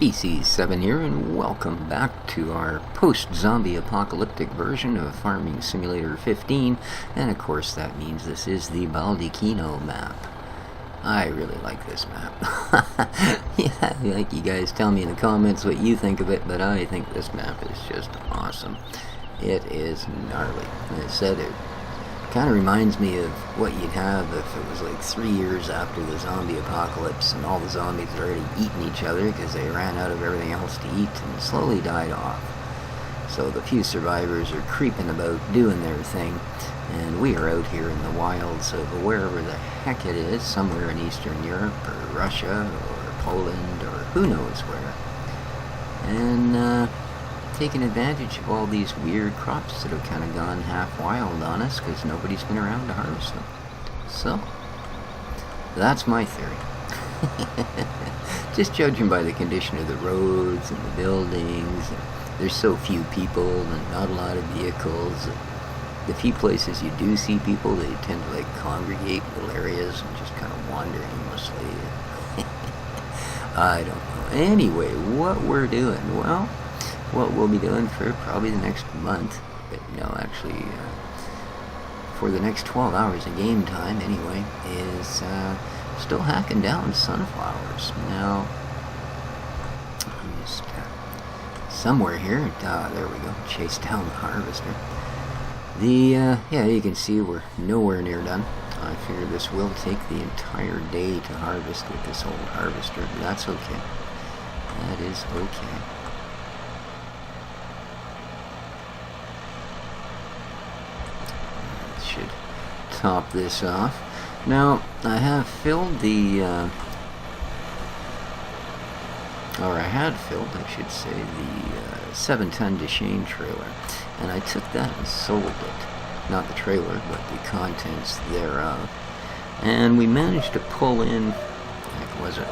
EC7 here, and welcome back to our post-zombie apocalyptic version of Farming Simulator 15, and of course that means this is the Baldeykino map. I really like this map. Yeah, like you guys tell me in the comments what you think of it, but I think this map is just awesome. It is gnarly. As I said, it kind of reminds me of what you'd have if it was like 3 years after the zombie apocalypse and all the zombies had already eaten each other because they ran out of everything else to eat and slowly died off. So the few survivors are creeping about doing their thing, and we are out here in the wilds of wherever the heck it is, somewhere in Eastern Europe or Russia or Poland or who knows where. And taking advantage of all these weird crops that have kind of gone half wild on us because nobody's been around to harvest them. So, that's my theory. Just judging by the condition of the roads and the buildings, and there's so few people and not a lot of vehicles. The few places you do see people, they tend to like congregate in little areas and just kind of wander aimlessly. I don't know. Anyway, what we're doing, well, what we'll be doing for probably the next month, but no, actually, for the next 12 hours of game time anyway, is still hacking down sunflowers. Now, I'm just somewhere here, there we go, chase down the harvester. Yeah, you can see we're nowhere near done. I figure this will take the entire day to harvest with this old harvester, but that's okay. That is okay. Should top this off. Now, I have filled the, or I had filled, I should say, the 7-ton Deshane trailer, and I took that and sold it. Not the trailer, but the contents thereof. And we managed to pull in, heck was it,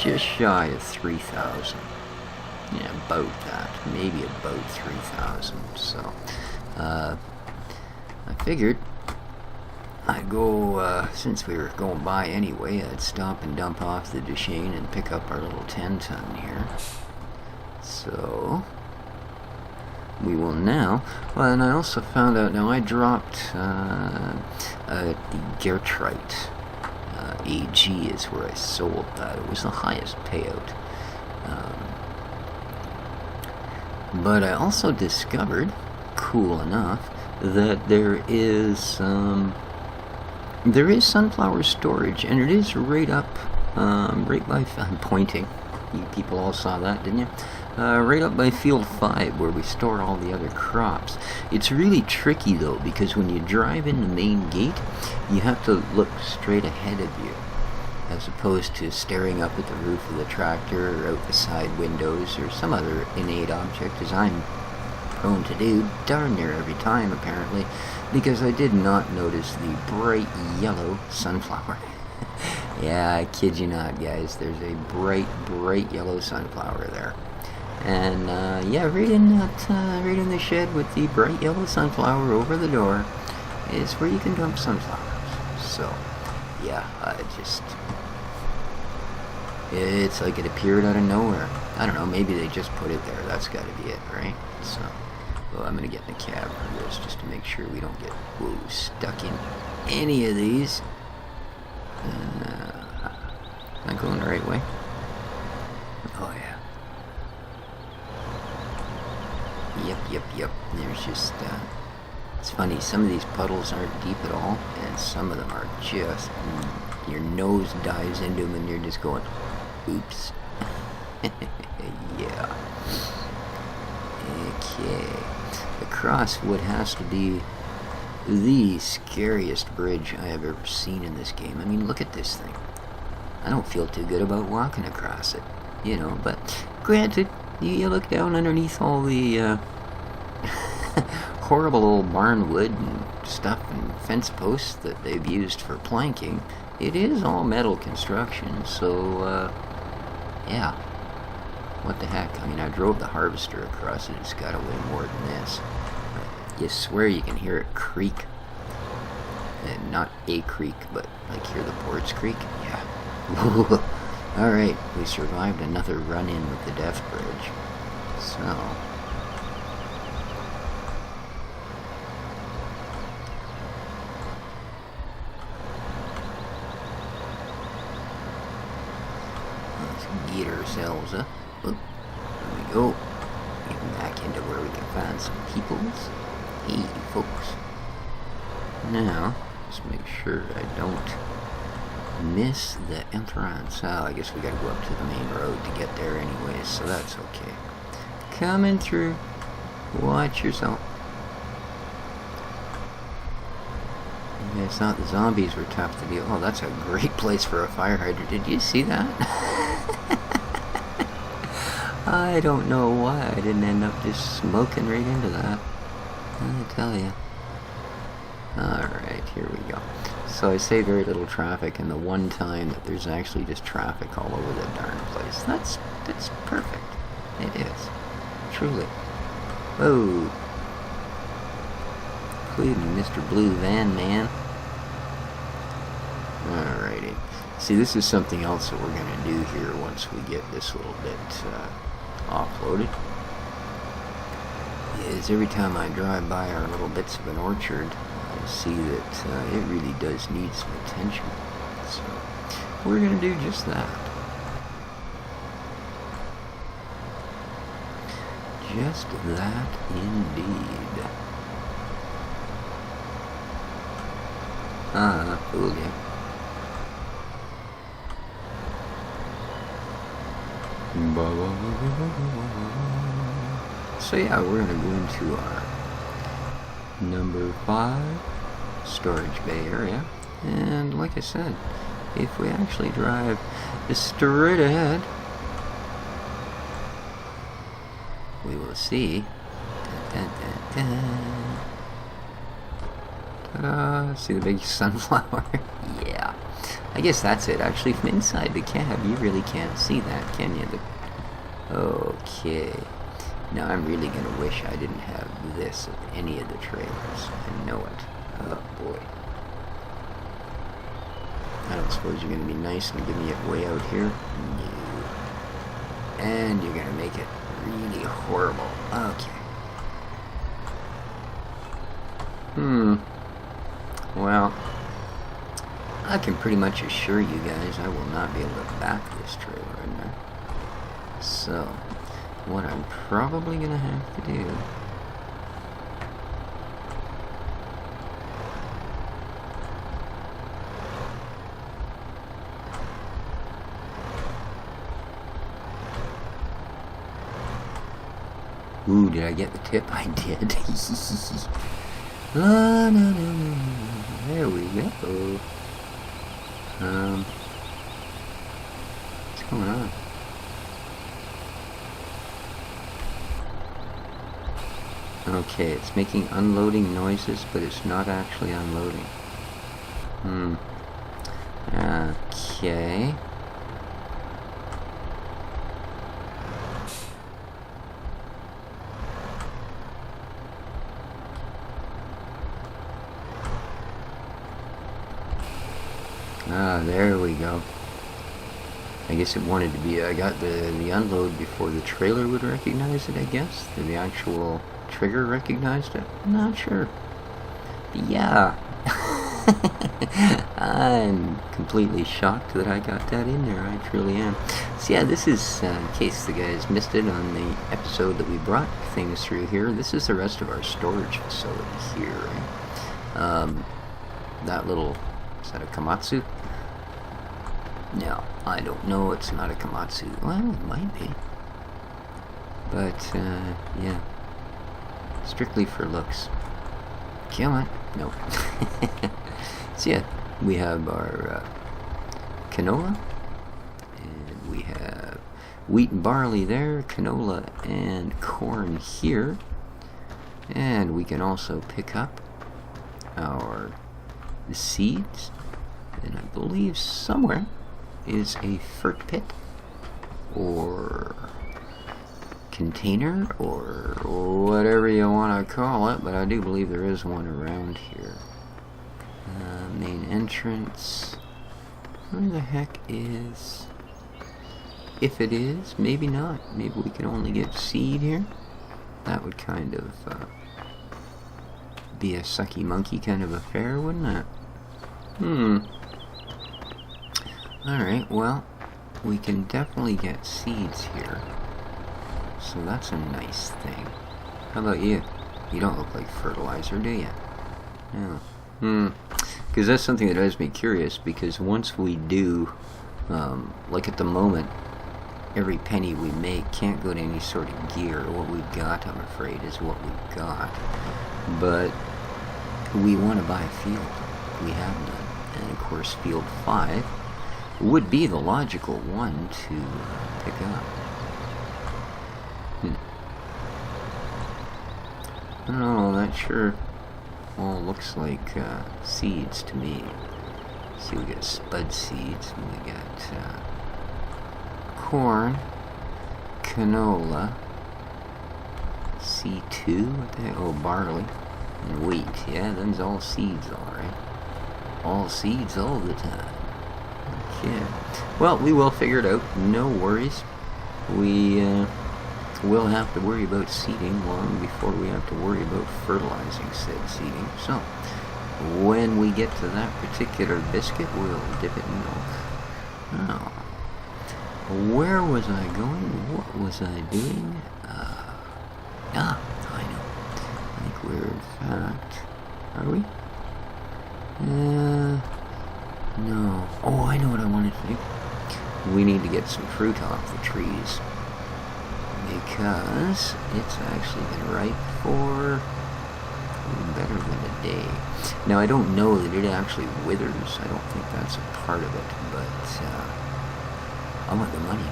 just shy of 3,000. Yeah, about that. Maybe about 3,000. So, I figured I'd go, since we were going by anyway, I'd stop and dump off the Deshane and pick up our little 10-ton here. So, we will now, well, and I also found out, now I dropped the Gertrite AG is where I sold that. It was the highest payout. But I also discovered, cool enough, that there is sunflower storage, and it is right up, right by, I'm pointing, you people all saw that, didn't you? Right up by Field 5, where we store all the other crops. It's really tricky, though, because when you drive in the main gate, you have to look straight ahead of you, as opposed to staring up at the roof of the tractor, or out the side windows, or some other innate object, as I'm prone to do darn near every time, apparently, because I did not notice the bright yellow sunflower. Yeah, I kid you not, guys, there's a bright yellow sunflower there. And yeah, right in the shed with the bright yellow sunflower over the door is where you can dump sunflowers. So, yeah, it's like it appeared out of nowhere. I don't know, maybe they just put it there. That's got to be it, right? So, well, I'm going to get in the cab for this just to make sure we don't get, stuck in any of these. Am I going the right way? Oh, yeah. Yep. There's just, it's funny, some of these puddles aren't deep at all, and some of them are just, your nose dives into them and you're just going, oops. Yeah. Okay. Across what has to be the scariest bridge I have ever seen in this game. I mean, look at this thing. I don't feel too good about walking across it, you know, but granted, you look down underneath all the horrible old barn wood and stuff and fence posts that they've used for planking. It is all metal construction, so yeah, what the heck. I mean, I drove the harvester across it. It's got to weigh more than this. But you swear you can hear it creak. And not a creek, but like hear the boards creak. Yeah. Alright, we survived another run-in with the Death Bridge. So... let's get ourselves up. Oop, there we go. Getting back into where we can find some peoples. Hey, folks. Now, just make sure I don't miss the entrance. Oh, I guess we gotta go up to the main road to get there anyways, so that's okay. Coming through. Watch yourself. I thought the zombies were tough to deal. Oh, that's a great place for a fire hydrant. Did you see that? I don't know why I didn't end up just smoking right into that. I tell you. Alright, here we go. So I say very little traffic, and the one time that there's actually just traffic all over the darn place. That's perfect. It is. Truly. Whoa. Including Mr. Blue Van Man. Alrighty. See, this is something else that we're going to do here once we get this little bit offloaded. Is every time I drive by our little bits of an orchard, I see that it really does need some attention. So we're going to do just that. Just that indeed. Fooled you. So yeah, we're gonna go into our number 5 storage bay area, and like I said, if we actually drive straight ahead, we will see. See the big sunflower? Yeah. I guess that's it. Actually, from inside the cab, you really can't see that, can you? Okay. Now, I'm really going to wish I didn't have this at any of the trailers. I know it. Oh, boy. I don't suppose you're going to be nice and give me it way out here? No. And you're going to make it really horrible. Okay. Well, I can pretty much assure you guys I will not be able to back this trailer in there. So, what I'm probably going to have to do Ooh, did I get the tip? I did. No. There we go. What's going on? Okay, it's making unloading noises, but it's not actually unloading. Okay. There we go. I guess it wanted to be, I got the unload before the trailer would recognize it, I guess. The actual trigger recognized it. I'm not sure. But yeah. I'm completely shocked that I got that in there. I truly am. So yeah, this is, in case the guys missed it on the episode that we brought things through here, this is the rest of our storage facility here, right? That little, is that a Komatsu? No, I don't know. It's not a Komatsu. Well, it might be. But, yeah. Strictly for looks. Come on. No. So, yeah, we have our canola. And we have wheat and barley there, canola and corn here. And we can also pick up our seeds. And I believe somewhere is a fert pit or container or whatever you want to call it, but I do believe there is one around here. Main entrance. Where the heck is... If it is, maybe not. Maybe we can only get seed here. That would kind of be a sucky monkey kind of affair, wouldn't it? Alright, well, we can definitely get seeds here. So that's a nice thing. How about you? You don't look like fertilizer, do you? No. Because that's something that has me curious, because once we do, like at the moment, every penny we make can't go to any sort of gear. What we've got, I'm afraid, is what we've got. But we want to buy a field. We have none. And of course, field 5 would be the logical one to pick up. I don't know, that sure all looks like seeds to me. See, we got spud seeds, and we got corn, canola, C2, what the heck? Oh, barley, and wheat. Yeah, them's all seeds, alright. All seeds all the time. Okay. Well, we will figure it out, no worries. We will have to worry about seeding long before we have to worry about fertilizing said seeding. So, when we get to that particular biscuit, we'll dip it in milk. Now, where was I going? What was I doing? I know. I think we're in fact... Are we? No. Oh, I know what I wanted to do. We need to get some fruit off the trees, because it's actually been ripe for better than a day. Now, I don't know that it actually withers. I don't think that's a part of it, but I want the money.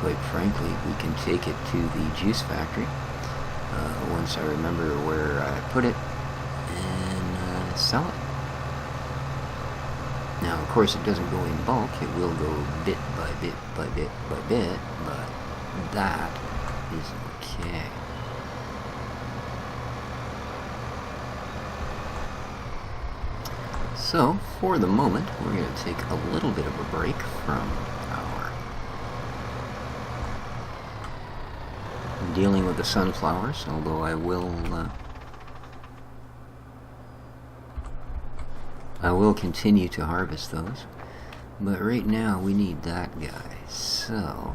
Quite frankly, we can take it to the juice factory once I remember where I put it, and sell it. Now, of course, it doesn't go in bulk. It will go bit by bit by bit by bit, but that is okay. So, for the moment, we're going to take a little bit of a break from our dealing with the sunflowers, although I will continue to harvest those. But right now, we need that guy. So,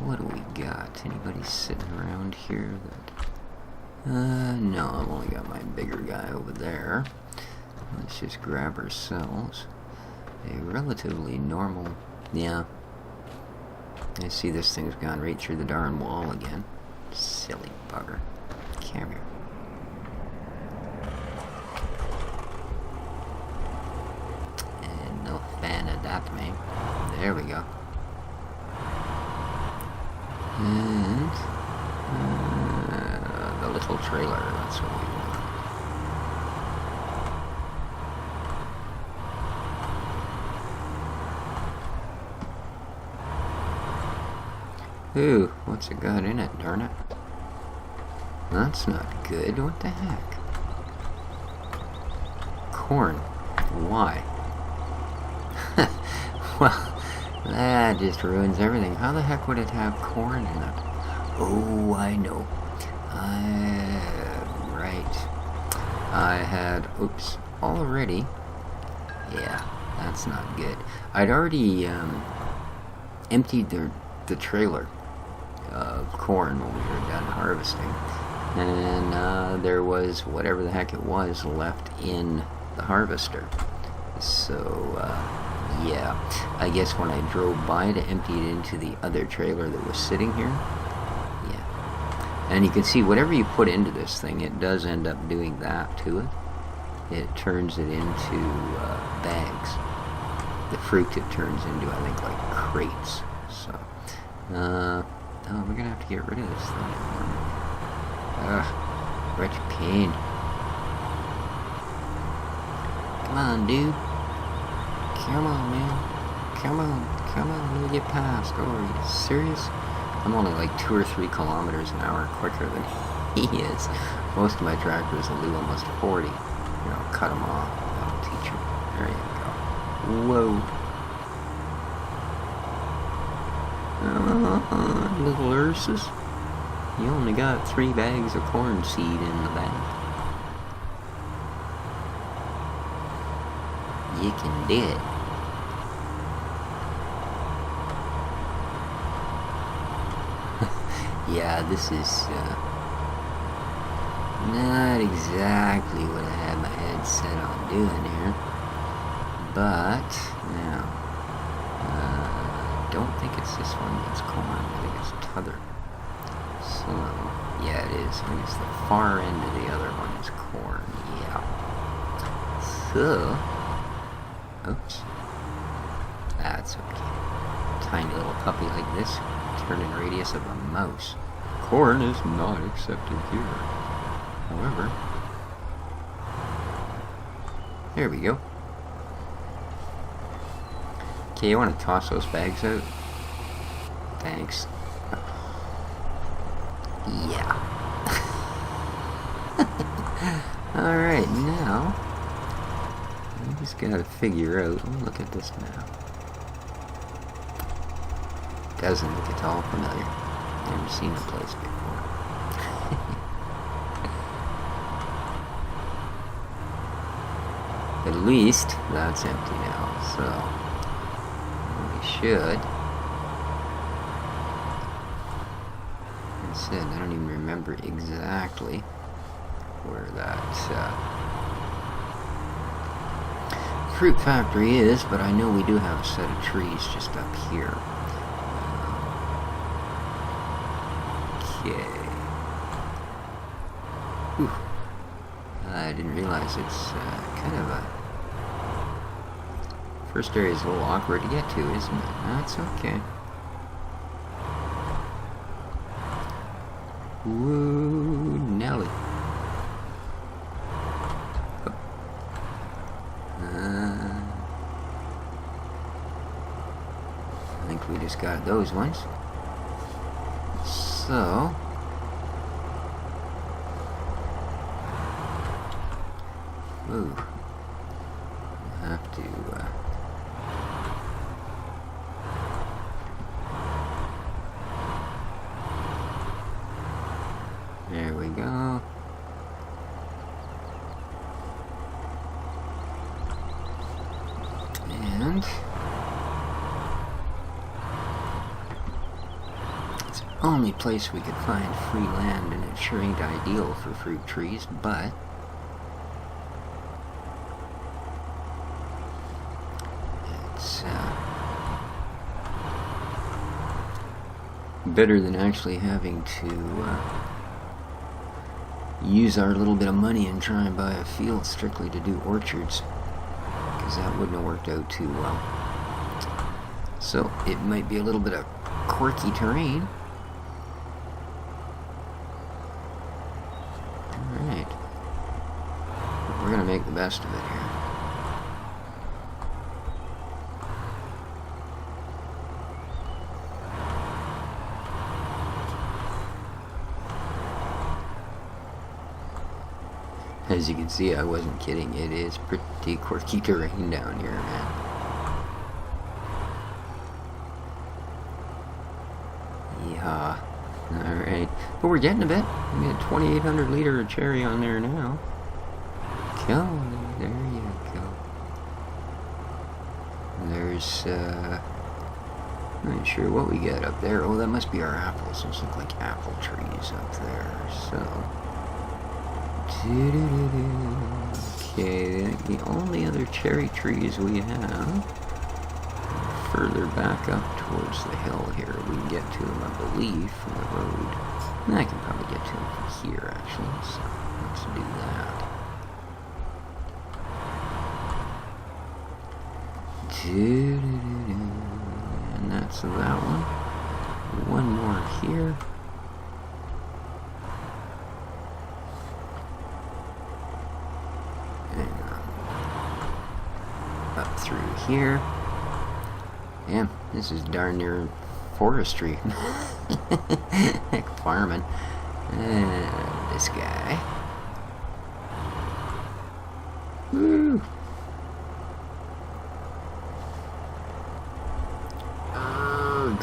what do we got? Anybody sitting around here that... no, I've only got my bigger guy over there. Let's just grab ourselves a relatively normal... Yeah. I see this thing's gone right through the darn wall again. Silly bugger. Come here. And no fan of that, man. There we go. And the little trailer, that's what we want. Ooh, what's it got in it, darn it? That's not good. What the heck? Corn. Why? Well, that just ruins everything. How the heck would it have corn in it? Oh, I know. Right. I had, oops, already. Yeah, that's not good. I'd already emptied the trailer of corn when we were done harvesting, and there was whatever the heck it was left in the harvester. So yeah, I guess when I drove by to empty it into the other trailer that was sitting here, yeah, and you can see whatever you put into this thing, it does end up doing that to it. It turns it into bags. The fruit it turns into, I think, like crates. So oh, we're gonna have to get rid of this thing. Ugh, wretched pain. Come on, dude. Come on, man. Come on, let me get past. Oh, are you serious? I'm only like 2 or 3 kilometers an hour quicker than he is. Most of my tractors will do almost 40. You know, cut them off. That'll teach you. There you go. Whoa. Little Ursus. You only got 3 bags of corn seed in the bag. You can do it. Yeah, this is not exactly what I had my head set on doing here. But, now, don't think it's this one that's corn. I think it's t'other. So, yeah, it is. I guess the far end of the other one is corn. Yeah. So, oops. That's okay. Tiny little puppy like this, turning radius of a mouse. Corn is not accepted here. However, there we go. Okay, you want to toss those bags out? Thanks. Yeah. Alright, now I just gotta figure out. Oh, look at this map. Doesn't look at all familiar. Never seen the place before. At least that's empty now, so we should. Instead, I don't even remember exactly where that fruit factory is, but I know we do have a set of trees just up here. Okay. Whew. I didn't realize it's kind of a... First area is a little awkward to get to, isn't it? That's okay. Woo, Nelly. Oh. I think we just got those ones. So... Ooh. I have to, there we go. And... it's the only place we could find free land, and it sure ain't ideal for fruit trees, but... better than actually having to use our little bit of money and try and buy a field strictly to do orchards, because that wouldn't have worked out too well. So it might be a little bit of quirky terrain. Alright, we're gonna make the best of it here. As you can see, I wasn't kidding. It is pretty quirky terrain down here, man. Yeah. Alright. But we're getting a bit. We got 2,800 liter of cherry on there now. Come on, there you go. There's, I'm not sure what we got up there. Oh, that must be our apples. Those look like apple trees up there. So... okay, the only other cherry trees we have further back up towards the hill here. We can get to them, I believe, from the road. And I can probably get to them from here, actually, so let's do that. And that's that one. One more here. Up through here. Damn, this is darn near forestry. Heck, farming. This guy. Woo! Ugh.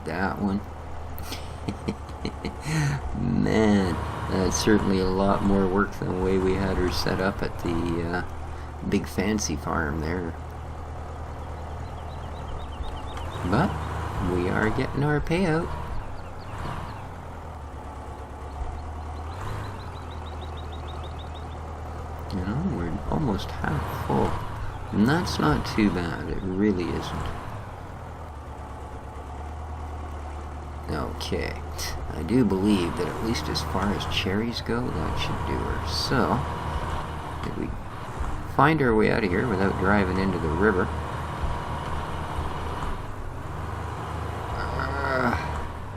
that one. Man, that's certainly a lot more work than the way we had her set up at the big fancy farm there. But we are getting our payout. You know, we're almost half full. And that's not too bad. It really isn't. Okay. I do believe that at least as far as cherries go, that should do her. So, did we find our way out of here without driving into the river?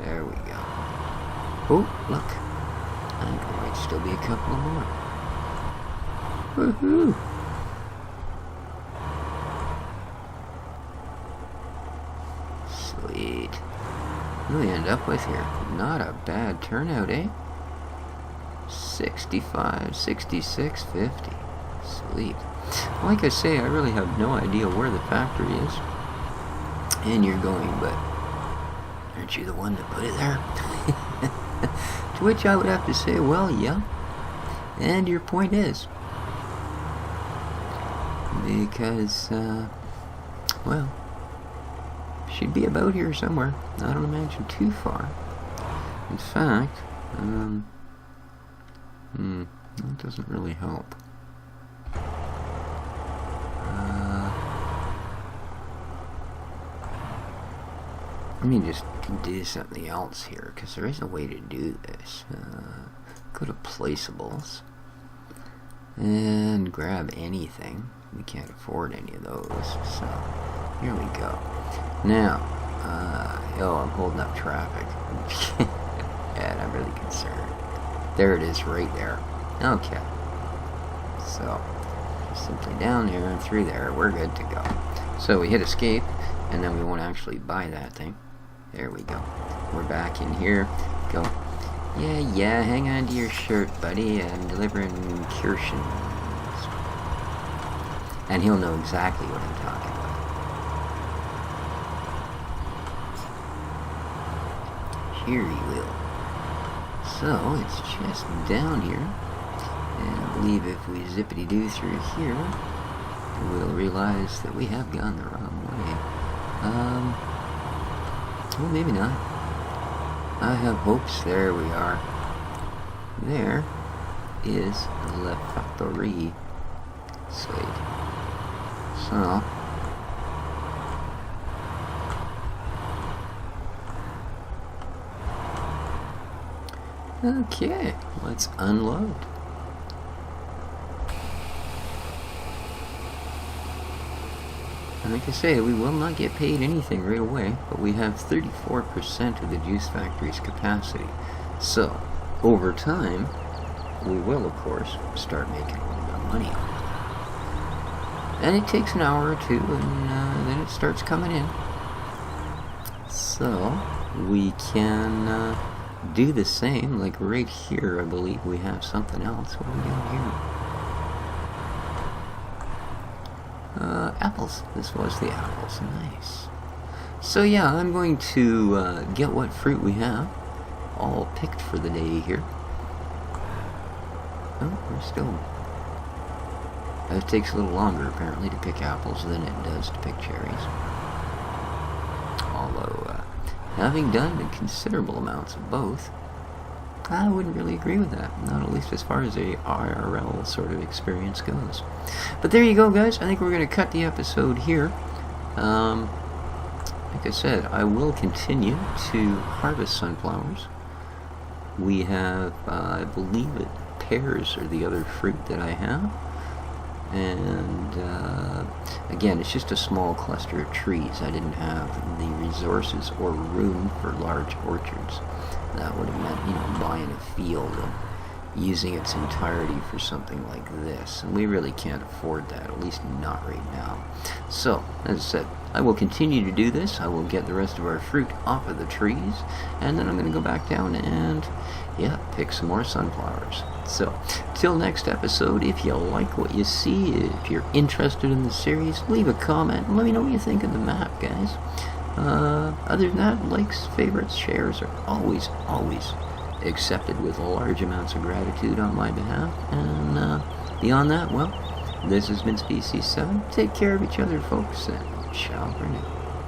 There we go. Oh, look. I think there might still be a couple more. Woohoo! Sweet. What do we end up with here? Not a bad turnout, eh? 65, 66, 50. Sweet. Like I say, I really have no idea where the factory is. And you're going, but aren't you the one that put it there? To which I would have to say, well, yeah. And your point is. Because, well, she'd be about here somewhere. I don't imagine too far. In fact, that doesn't really help. Let me just do something else here, because there is a way to do this. Go to placeables and grab anything. We can't afford any of those, so here we go. Now, I'm holding up traffic. And I'm really concerned. There it is, right there. Okay. So, simply down here and through there, we're good to go. So we hit escape, and then we won't actually buy that thing. There we go. We're back in here. Go. Yeah, hang on to your shirt, buddy. I'm delivering Kirschens. And he'll know exactly what I'm talking about. Here he will. So, it's just down here. And I believe if we zippity-doo through here, we'll realize that we have gone the wrong way. Well, maybe not. I have hopes. There we are. There is La Factory. Sweet. So, okay, let's unload. And like I say, we will not get paid anything right away, but we have 34% of the juice factory's capacity. So, over time, we will, of course, start making a little bit of money. And it takes an hour or two, and then it starts coming in. So, we can do the same, like right here, I believe we have something else. What do we got here? Apples. This was the apples. Nice. So yeah, I'm going to get what fruit we have all picked for the day here. Oh, we're still... It takes a little longer, apparently, to pick apples than it does to pick cherries. Although, having done considerable amounts of both, I wouldn't really agree with that. Not at least as far as a IRL sort of experience goes. But there you go, guys. I think we're going to cut the episode here. Like I said, I will continue to harvest sunflowers. We have, I believe it, pears are the other fruit that I have. And again, it's just a small cluster of trees. I didn't have the resources or room for large orchards. That would have meant, buying a field and using its entirety for something like this. And we really can't afford that, at least not right now. So, as I said, I will continue to do this. I will get the rest of our fruit off of the trees, and then I'm going to go back down and, pick some more sunflowers. So, till next episode, if you like what you see, if you're interested in the series, leave a comment and let me know what you think of the map, guys. Other than that, likes, favorites, shares are always accepted with large amounts of gratitude on my behalf. And beyond that, well, this has been Species 7. Take care of each other, folks, and ciao for now.